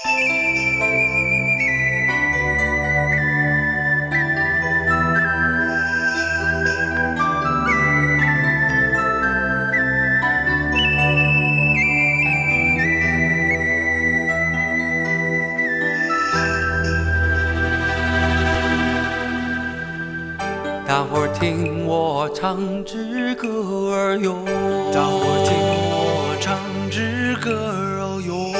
大伙儿听我唱支歌儿哟，大伙儿听我唱支歌儿哟，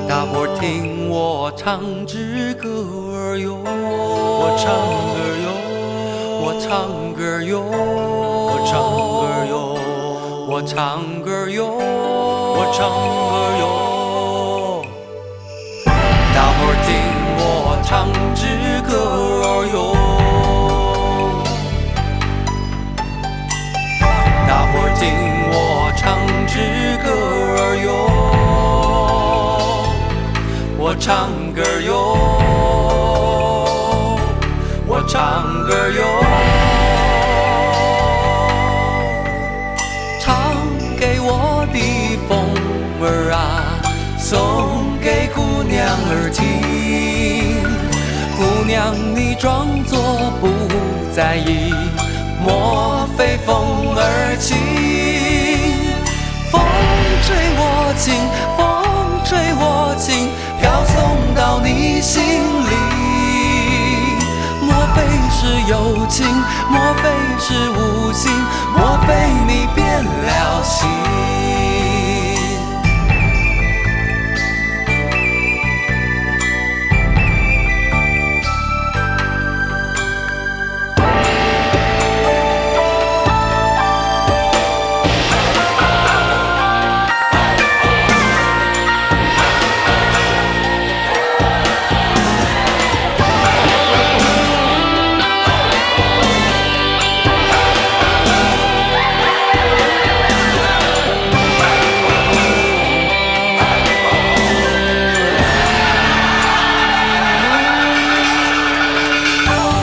大伙儿听我唱支歌儿哟，我唱歌哟，我唱歌哟，我唱歌哟，我唱歌哟，我唱歌哟，大伙儿听我唱支歌儿哟。大伙儿听我唱支歌儿哟，我唱歌哟，我唱歌哟，唱给我的风儿啊，送给姑娘儿听。姑娘你装作不在意，莫非风儿轻，风吹我轻，风吹我轻，飘送到你心里。莫非是有情，莫非是无心，莫非你变了心。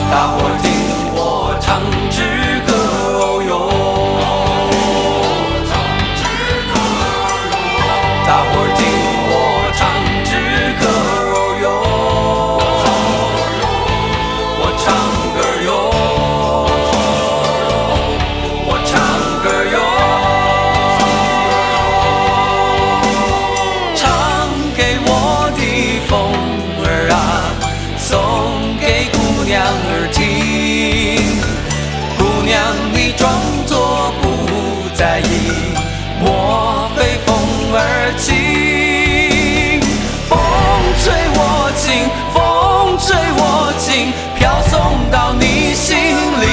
大伙儿听我唱支歌儿哟，大伙儿听我唱支歌儿哟，我唱歌哟，我唱歌哟，唱给我的风儿啊，送给姑娘儿听。姑娘你装作不在意，莫非风儿轻，风吹我轻，风吹我轻，飘送到你心里。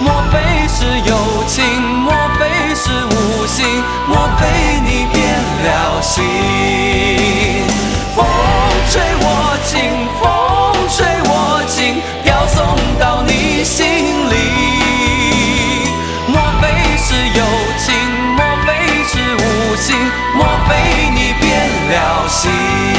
莫非是有情，莫非是无心，莫非你变了心。风吹我轻，风吹我轻，飘送到你心里。莫非是有情，莫非是无心，莫非你变了心。